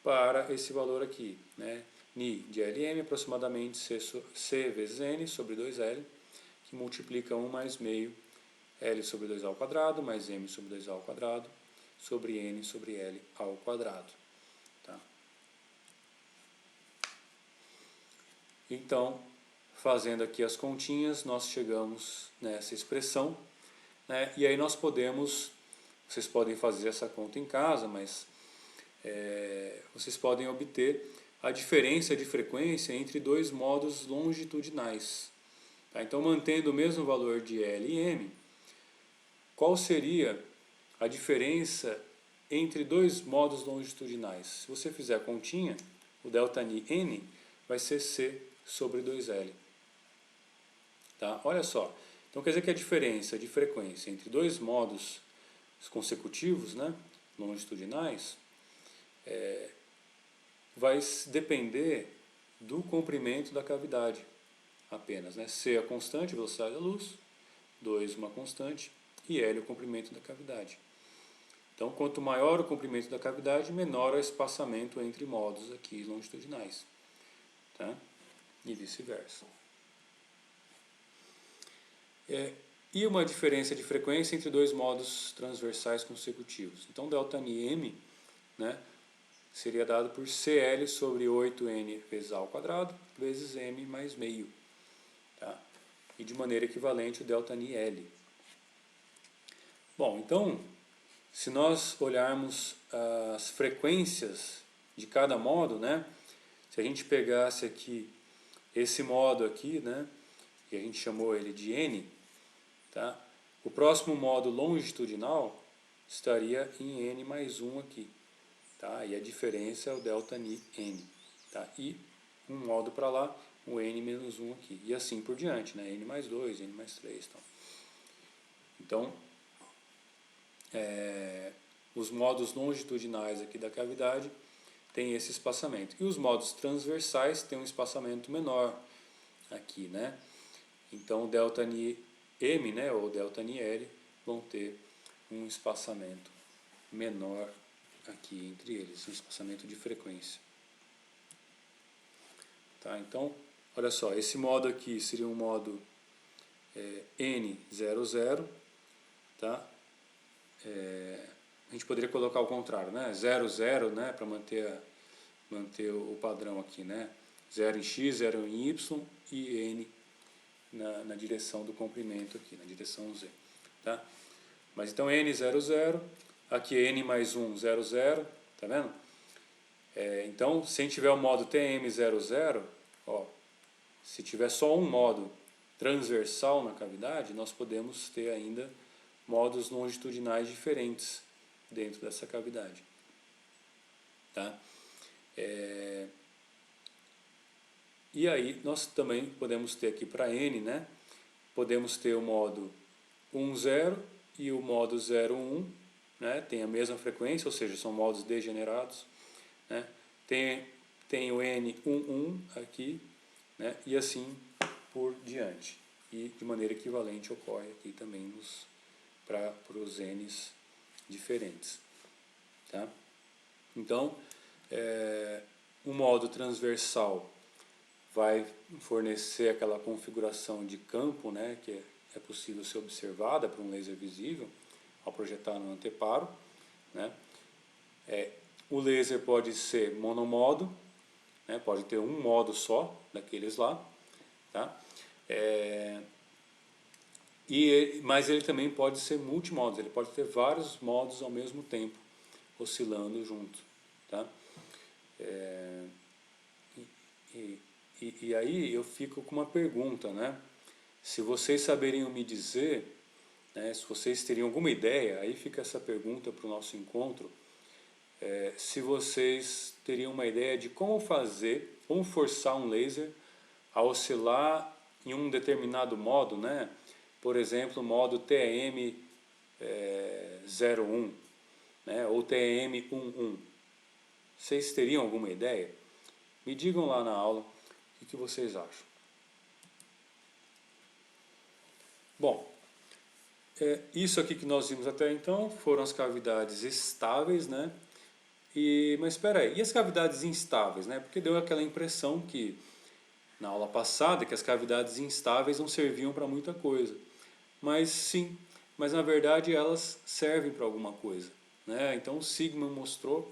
para esse valor aqui, né? Ni de L e M aproximadamente C vezes N sobre 2L, que multiplica 1 mais meio L sobre 2A ao quadrado mais M sobre 2A ao quadrado sobre N sobre L ao quadrado. Tá? Então, fazendo aqui as continhas, nós chegamos nessa expressão, né? E aí nós podemos, vocês podem fazer essa conta em casa, mas vocês podem obter a diferença de frequência entre dois modos longitudinais. Tá? Então, mantendo o mesmo valor de L e M, qual seria a diferença entre dois modos longitudinais? Se você fizer a continha, o delta ni n vai ser C sobre 2L. Tá? Olha só, então quer dizer que a diferença de frequência entre dois modos consecutivos, né, longitudinais, vai depender do comprimento da cavidade. apenas, né? C a constante, velocidade da luz, 2 uma constante, e L o comprimento da cavidade. Então, quanto maior o comprimento da cavidade, menor o espaçamento entre modos aqui longitudinais, tá? E vice-versa. E uma diferença de frequência entre dois modos transversais consecutivos. Então, ΔNm, né, seria dado por Cl sobre 8n vezes A ao quadrado, vezes m mais meio. Tá? E de maneira equivalente o ΔNL. Bom, então, se nós olharmos as frequências de cada modo, né, se a gente pegasse aqui esse modo aqui, né, e a gente chamou ele de n, tá? O próximo modo longitudinal estaria em n mais 1 aqui. Tá? E a diferença é o ΔNi n. Tá? E um modo para lá, o n menos 1 aqui. E assim por diante, né? n mais 2, n mais 3. Então, os modos longitudinais aqui da cavidade têm esse espaçamento. E os modos transversais têm um espaçamento menor aqui, né? Então, ΔNi m, né, ou ΔNL, vão ter um espaçamento menor aqui entre eles, um espaçamento de frequência. Tá? Então, olha só, esse modo aqui seria um modo N00, tá? A gente poderia colocar ao contrário, né? 00, né, para manter o padrão aqui, né? 0 em x, 0 em y e n na direção do comprimento aqui, na direção z. Tá? Mas então n00, aqui n mais 1, 00, tá vendo? Então, se a gente tiver o modo TM00, ó, se tiver só um modo transversal na cavidade, nós podemos ter ainda modos longitudinais diferentes dentro dessa cavidade. Tá? E aí nós também podemos ter aqui para n, né? Podemos ter o modo 1,0 e o modo 0,1, né? Tem a mesma frequência, ou seja, são modos degenerados, né? Tem o N11 aqui, né? E assim por diante. E de maneira equivalente ocorre aqui também para os N's diferentes. Tá? Então, o modo transversal vai fornecer aquela configuração de campo, né, que é possível ser observada por um laser visível ao projetar no anteparo, né? O laser pode ser monomodo, né, pode ter um modo só daqueles lá, tá? Mas ele também pode ser multimodos, ele pode ter vários modos ao mesmo tempo oscilando junto, tá? E aí eu fico com uma pergunta, né? Se vocês saberiam me dizer, né, se vocês teriam alguma ideia, aí fica essa pergunta para o nosso encontro, se vocês teriam uma ideia de como forçar um laser a oscilar em um determinado modo, né? Por exemplo, o modo TEM 01, né? Ou TEM 11. Vocês teriam alguma ideia? Me digam lá na aula o que vocês acham. Bom, isso aqui que nós vimos até então foram as cavidades estáveis, né? Mas espera aí, e as cavidades instáveis, né? Porque deu aquela impressão que na aula passada que as cavidades instáveis não serviam para muita coisa. Mas sim, mas na verdade elas servem para alguma coisa, né? Então o Sigman mostrou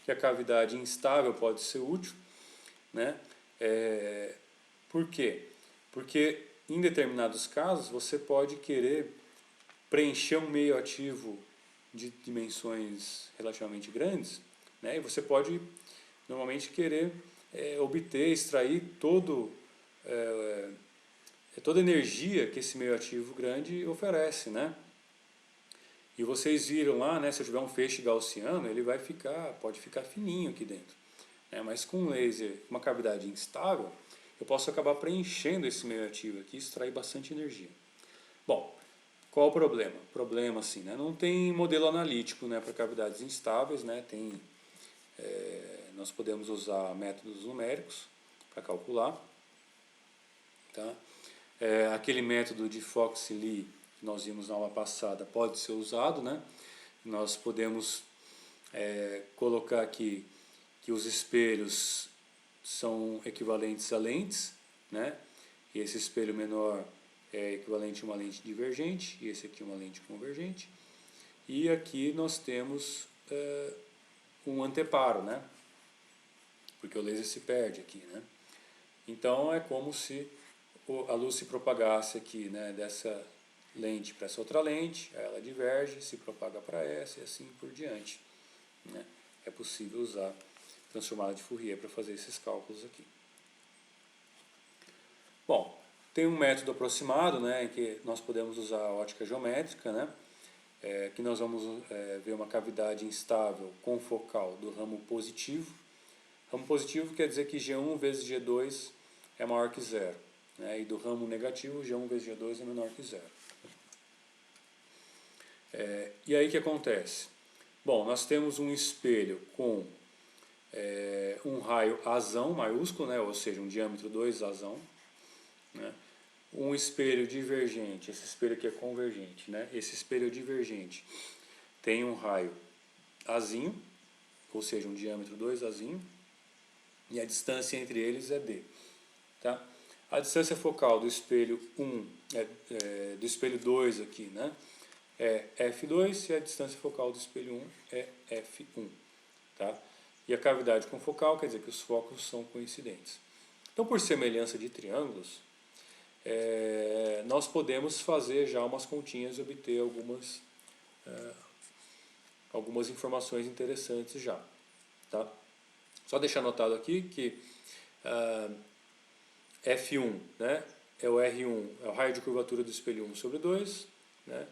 que a cavidade instável pode ser útil, né? Por quê? Porque em determinados casos você pode querer preencher um meio ativo de dimensões relativamente grandes, né? E você pode normalmente querer extrair toda a energia que esse meio ativo grande oferece, né? E vocês viram lá, né, se eu tiver um feixe gaussiano, ele pode ficar fininho aqui dentro, né? Mas com um laser, uma cavidade instável, eu posso acabar preenchendo esse meio ativo aqui e extrair bastante energia. Bom, qual o problema? O problema, assim, né, não tem modelo analítico, né, para cavidades instáveis, né? Nós podemos usar métodos numéricos para calcular, Tá? Aquele método de Fox-Lee que nós vimos na aula passada pode ser usado, né? Nós podemos colocar aqui que os espelhos são equivalentes a lentes, né? E esse espelho menor é equivalente a uma lente divergente, e esse aqui uma lente convergente. E aqui nós temos um anteparo, né? Porque o laser se perde aqui, né? Então é como se a luz se propagasse aqui, né, dessa lente para essa outra lente, aí ela diverge, se propaga para essa e assim por diante, né? É possível usar transformada de Fourier para fazer esses cálculos aqui. Bom, tem um método aproximado, né, em que nós podemos usar a ótica geométrica, né, que nós vamos ver uma cavidade instável confocal do ramo positivo. Ramo positivo quer dizer que G1 vezes G2 é maior que zero, né, e do ramo negativo, G1 vezes G2 é menor que zero. E aí o que acontece? Bom, nós temos um espelho com um raio azão maiúsculo, né, ou seja, um diâmetro 2 azão, né, um espelho divergente, esse espelho aqui é convergente, né, esse espelho divergente tem um raio azinho, ou seja, um diâmetro 2 azinho, e a distância entre eles é D. Tá? A distância focal do espelho 1, do espelho 2 aqui, né, é F2 e a distância focal do espelho 1 é F1. Tá? E a cavidade confocal quer dizer que os focos são coincidentes. Então, por semelhança de triângulos, nós podemos fazer já umas continhas e obter algumas informações interessantes já. Tá? Só deixar anotado aqui que F1, né, é o R1, é o raio de curvatura do espelho 1 sobre 2, né,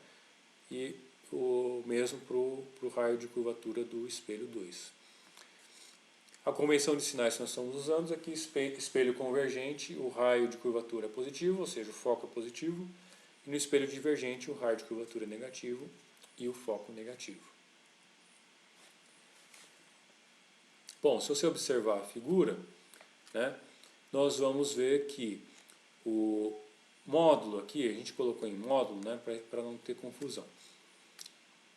e o mesmo para o raio de curvatura do espelho 2. A convenção de sinais que nós estamos usando aqui, espelho convergente, o raio de curvatura é positivo, ou seja, o foco é positivo, e no espelho divergente, o raio de curvatura é negativo e o foco negativo. Bom, se você observar a figura, né, nós vamos ver que o módulo aqui, a gente colocou em módulo, né, para não ter confusão.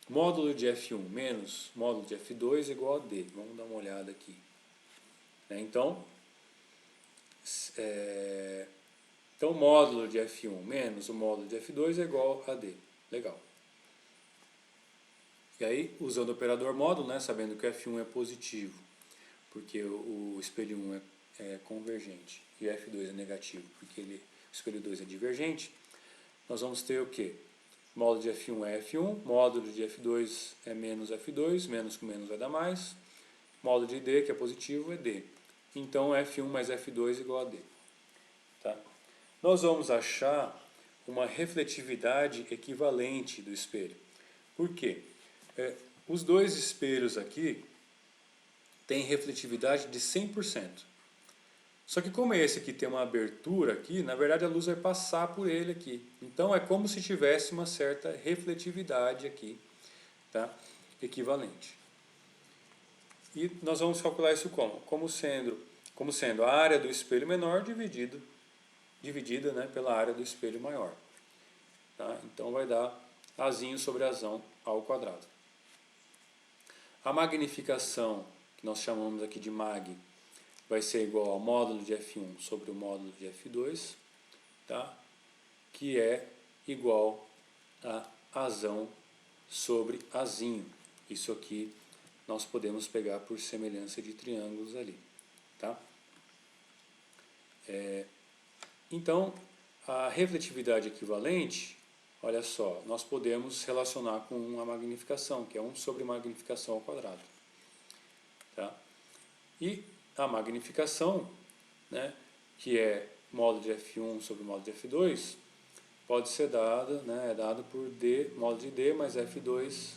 Módulo de F1 menos módulo de F2 é igual a D. Vamos dar uma olhada aqui. Então, o módulo de F1 menos o módulo de F2 é igual a D. Legal. E aí, usando o operador módulo, né, sabendo que o F1 é positivo, porque o espelho 1 é convergente, e o F2 é negativo, porque o espelho 2 é divergente, nós vamos ter o quê? Módulo de F1 é F1, módulo de F2 é menos F2, menos com menos vai dar mais, módulo de D, que é positivo, é D. Então, F1 mais F2 é igual a D. Tá? Nós vamos achar uma refletividade equivalente do espelho. Por quê? Os dois espelhos aqui têm refletividade de 100%. Só que como esse aqui tem uma abertura aqui, na verdade a luz vai passar por ele aqui. Então é como se tivesse uma certa refletividade aqui, tá? Equivalente. E nós vamos calcular isso como? Como sendo a área do espelho menor dividida, né, pela área do espelho maior. Tá? Então vai dar Azinho sobre Azão ao quadrado. A magnificação, que nós chamamos aqui de mag, vai ser igual ao módulo de F1 sobre o módulo de F2, tá? Que é igual a Azão sobre Azinho. Isso aqui nós podemos pegar por semelhança de triângulos ali. Tá? Então, a refletividade equivalente, olha só, nós podemos relacionar com a magnificação, que é 1 sobre magnificação ao quadrado. Tá? E a magnificação, né, que é módulo de F1 sobre módulo de F2, pode ser dada, né, é dado por D, módulo de D mais F2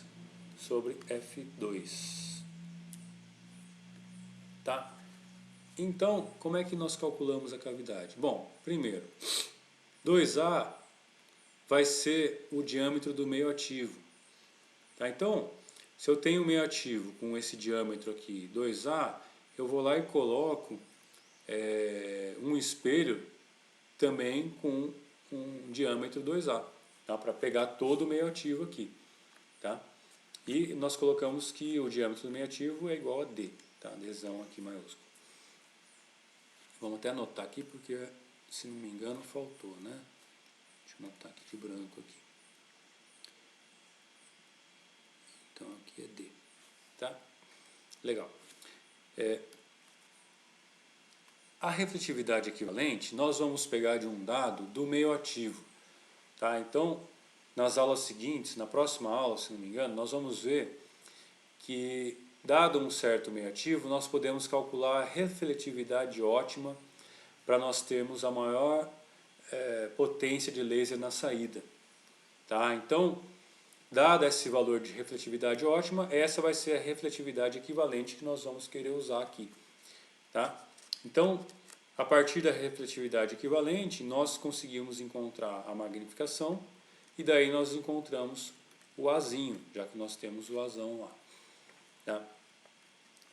sobre F2. Tá? Então, como é que nós calculamos a cavidade? Bom, primeiro, 2A vai ser o diâmetro do meio ativo. Tá? Então, se eu tenho um meio ativo com esse diâmetro aqui, 2A, eu vou lá e coloco um espelho também com um diâmetro 2A, tá? Para pegar todo o meio ativo aqui. Tá? E nós colocamos que o diâmetro do meio ativo é igual a D, tá? Dzão aqui maiúsculo. Vamos até anotar aqui porque, se não me engano, faltou, né? Deixa eu anotar aqui de branco aqui. Então aqui é D, tá? Legal. A refletividade equivalente nós vamos pegar de um dado do meio ativo, tá? Então, nas aulas seguintes, na próxima aula, se não me engano, nós vamos ver que, dado um certo meio ativo, nós podemos calcular a refletividade ótima para nós termos a maior potência de laser na saída. Tá? Então, dado esse valor de refletividade ótima, essa vai ser a refletividade equivalente que nós vamos querer usar aqui. Tá? Então, a partir da refletividade equivalente, nós conseguimos encontrar a magnificação e daí nós encontramos o Azinho, já que nós temos o Azão lá. Tá?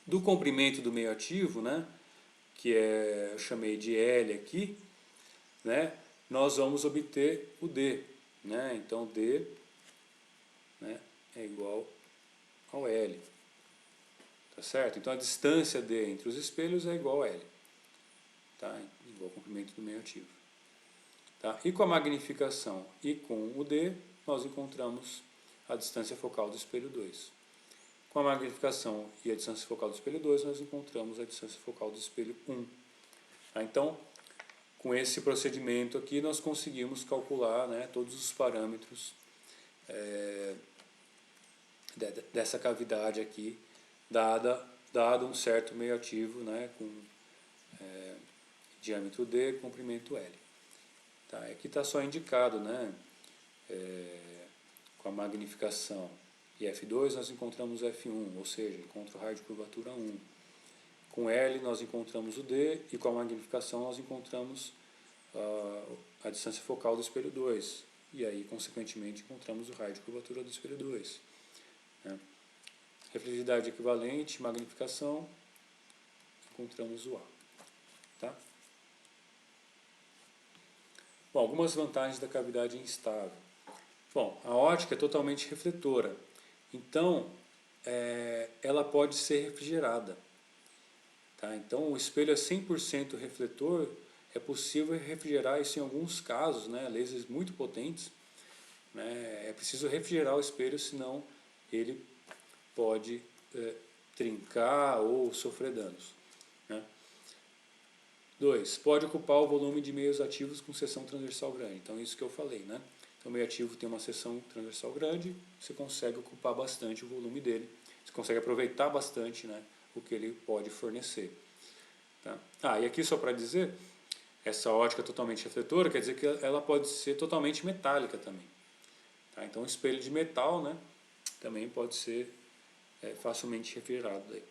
Do comprimento do meio ativo, né, que eu chamei de L aqui, né, nós vamos obter o D. Né? Então, D, né, é igual ao L. Tá certo? Então, a distância D entre os espelhos é igual a L. Tá? Igual ao comprimento do meio ativo. Tá? E com a magnificação e com o D, nós encontramos a distância focal do espelho 2. Com a magnificação e a distância focal do espelho 2, nós encontramos a distância focal do espelho 1. Tá? Então, com esse procedimento aqui, nós conseguimos calcular, né, todos os parâmetros dessa cavidade aqui, dado um certo meio ativo, né, com diâmetro D, comprimento L. Tá? Aqui está só indicado, né, com a magnificação e F2 nós encontramos F1, ou seja, encontro raio de curvatura 1. Com L nós encontramos o D e com a magnificação nós encontramos a distância focal do espelho 2. E aí, consequentemente, encontramos o raio de curvatura do espelho 2. Né? Refletividade equivalente, magnificação, encontramos o A. Tá? Bom, algumas vantagens da cavidade instável. Bom, a ótica é totalmente refletora, então ela pode ser refrigerada. Tá? Então o espelho é 100% refletor, é possível refrigerar isso em alguns casos, né? Lasers muito potentes, né? É preciso refrigerar o espelho, senão ele pode trincar ou sofrer danos. Né? 2. Pode ocupar o volume de meios ativos com seção transversal grande. Então isso que eu falei, né? Então o meio ativo tem uma seção transversal grande, você consegue ocupar bastante o volume dele, você consegue aproveitar bastante, né, o que ele pode fornecer. Tá? E aqui só para dizer, essa ótica totalmente refletora quer dizer que ela pode ser totalmente metálica também. Tá? Então o espelho de metal, né, também pode ser facilmente refrigerado daí.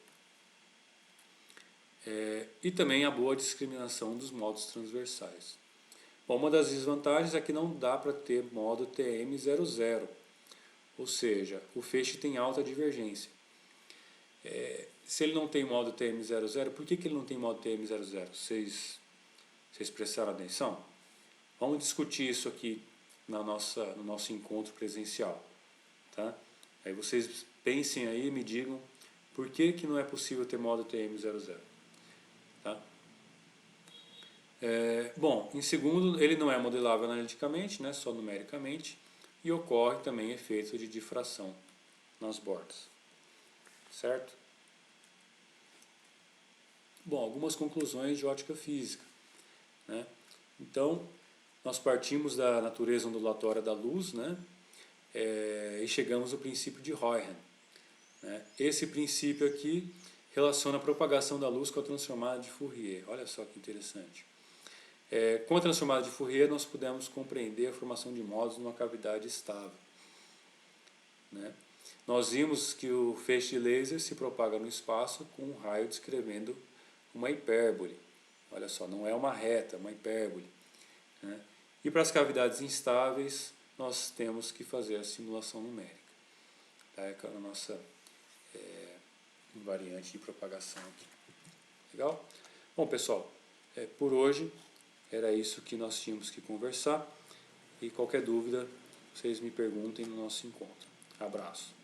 E também a boa discriminação dos modos transversais. Bom, uma das desvantagens é que não dá para ter modo TM00, ou seja, o feixe tem alta divergência. Se ele não tem modo TM00, por que ele não tem modo TM00? Vocês prestaram atenção? Vamos discutir isso aqui no nosso encontro presencial. Tá? Aí vocês pensem aí e me digam por que não é possível ter modo TM00. Tá? Bom, em segundo, ele não é modelável analiticamente, né, só numericamente, e ocorre também efeito de difração nas bordas. Certo? Bom, algumas conclusões de ótica física. Né? Então, nós partimos da natureza ondulatória da luz, né, e chegamos ao princípio de Roentgen. Né? Esse princípio aqui relaciona a propagação da luz com a transformada de Fourier. Olha só que interessante. Com a transformada de Fourier, nós pudemos compreender a formação de modos numa cavidade estável. Né? Nós vimos que o feixe de laser se propaga no espaço com um raio descrevendo uma hipérbole. Olha só, não é uma reta, é uma hipérbole. Né? E para as cavidades instáveis, nós temos que fazer a simulação numérica. Tá? É a nossa invariante de propagação aqui. Legal? Bom, pessoal, por hoje Era isso que nós tínhamos que conversar. E qualquer dúvida, vocês me perguntem no nosso encontro. Abraço.